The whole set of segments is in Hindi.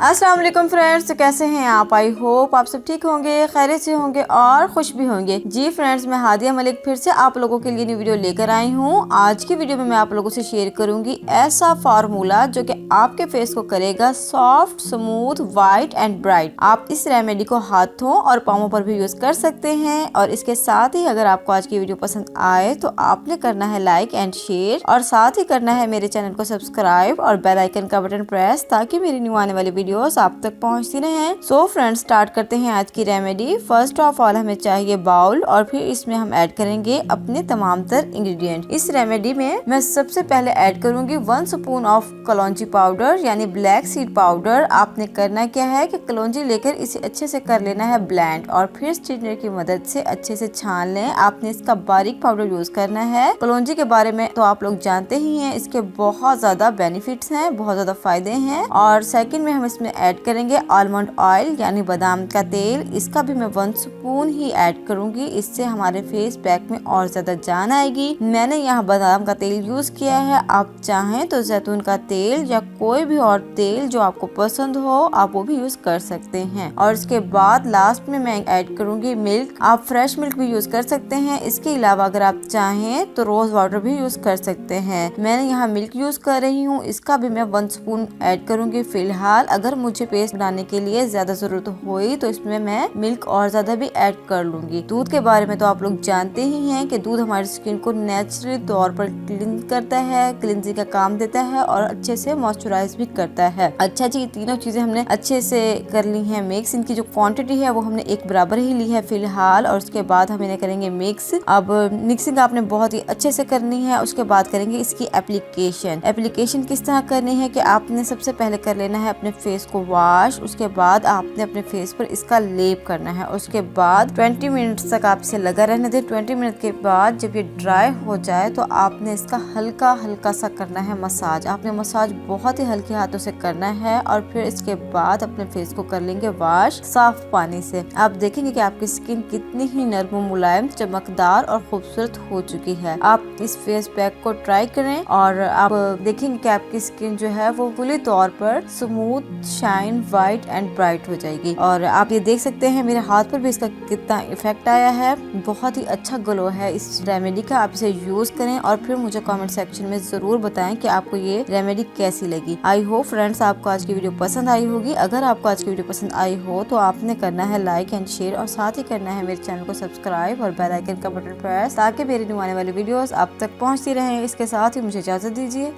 अस्सलाम वालेकुम फ्रेंड्स, तो कैसे हैं आप? आई होप आप सब ठीक होंगे, खैरियत से होंगे और खुश भी होंगे। जी फ्रेंड्स, मैं हादिया मलिक फिर से आप लोगों के लिए न्यू वीडियो लेकर आई हूँ। आज की वीडियो में मैं आप लोगों से शेयर करूंगी ऐसा फार्मूला जो कि आपके फेस को करेगा soft, smooth, white and bright. आप इस रेमेडी को हाथों और पाँवों पर भी यूज कर सकते हैं। और इसके साथ ही अगर आपको आज की वीडियो पसंद आए तो आपने करना है लाइक एंड शेयर, और साथ ही करना है मेरे चैनल को सब्सक्राइब और बेल आइकन का बटन प्रेस, ताकि मेरी न्यू आने वाली वीडियोस आप तक पहुंचती रहें। सो फ्रेंड्स, स्टार्ट करते हैं आज की रेमेडी। फर्स्ट ऑफ ऑल हमें चाहिए बाउल, और फिर इसमें हम ऐड करेंगे अपने तमाम तर इंग्रेडिएंट। इस रेमेडी में मैं सबसे पहले ऐड करूंगी 1 स्पून ऑफ कलौंजी पाउडर यानी ब्लैक सीड पाउडर। आपने करना क्या है कि कलौंजी लेकर इसे अच्छे से कर लेना है ब्लेंड, और फिर स्ट्रेटनर की मदद से अच्छे से छान लें। आपने इसका बारीक पाउडर यूज करना है। कलौंजी के बारे में तो आप लोग जानते ही हैं, इसके बहुत ज्यादा बेनिफिट्स हैं, बहुत ज्यादा फायदे हैं। और सेकंड में हम इसमें ऐड करेंगे आलमंड ऑयल यानी बादाम का तेल। इसका भी मैं 1 स्पून ही ऐड करूंगी, इससे हमारे फेस पैक में और ज्यादा जान आएगी। मैंने यहाँ बादाम का तेल यूज किया है, आप चाहें तो जैतून का तेल या कोई भी और तेल जो आपको पसंद हो आप वो भी यूज कर सकते हैं। और इसके बाद लास्ट में मैं ऐड करूंगी मिल्क। आप फ्रेश मिल्क भी यूज कर सकते हैं। इसके अलावा अगर आप चाहें तो रोज वाटर भी यूज कर सकते हैं। मैंने यहाँ मिल्क यूज कर रही हूँ, इसका भी मैं 1 स्पून ऐड करूंगी फिलहाल। अगर मुझे पेस्ट बनाने के लिए ज्यादा जरूरत हुई तो इसमें मैं मिल्क और ज्यादा भी ऐड कर लूंगी। दूध के बारे में तो आप लोग जानते ही हैं कि दूध हमारी स्किन को नेचुरली तौर पर क्लीन करता है, क्लींजिंग का काम देता है और अच्छे से मॉइस्चराइज भी करता है। अच्छा जी, तीनों चीजें हमने अच्छे से कर ली हैं मिक्स। इनकी जो क्वांटिटी है वो हमने एक बराबर ही ली है फिलहाल। और उसके बाद हम इन्हें करेंगे मिक्स। अब मिक्सिंग आपने बहुत ही अच्छे से करनी है। उसके बाद करेंगे इसकी एप्लीकेशन। एप्लीकेशन किस तरह करनी है कि आपने सबसे पहले कर लेना है अपने फेस को वॉश। उसके बाद आपने अपने फेस पर इसका लेप करना है। उसके बाद 20 मिनट तक आप इसे लगा रहने दें। 20 मिनट के बाद जब ये ड्राई हो जाए तो आपने इसका हल्का हल्का सा करना है मसाज। आपने मसाज बहुत ही हल्के हाथों से करना है। और फिर इसके बाद अपने फेस को कर लेंगे वॉश साफ पानी से। आप देखेंगे कि आपकी स्किन कितनी ही नरम, मुलायम, चमकदार और खूबसूरत हो चुकी है। आप इस फेस पैक को ट्राई करें और आप देखेंगे कि आपकी स्किन जो है वो पूरी तौर पर smooth, shine, white and bright हो जाएगी। और आप ये देख सकते हैं मेरे हाथ पर भी इसका कितना इफेक्ट आया है। बहुत ही अच्छा ग्लो है इस रेमेडी का। आप इसे यूज करें और फिर मुझे कमेंट सेक्शन में जरूर बताएं कि आपको ये रेमेडी कैसी लगी। आई होप फ्रेंड्स आपको आज की वीडियो पसंद आई होगी। अगर आपको आज की वीडियो पसंद आई हो तो आपने करना है लाइक एंड शेयर, और साथ ही करना है मेरे चैनल को सब्सक्राइब और बेल आइकन का बटन प्रेस, ताकि मेरी न्यू आने वाली वीडियोस आप तक पहुंचती रहें। इसके साथ ही मुझे इजाजत दीजिए।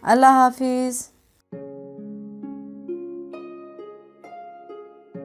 अल्लाह हाफिज।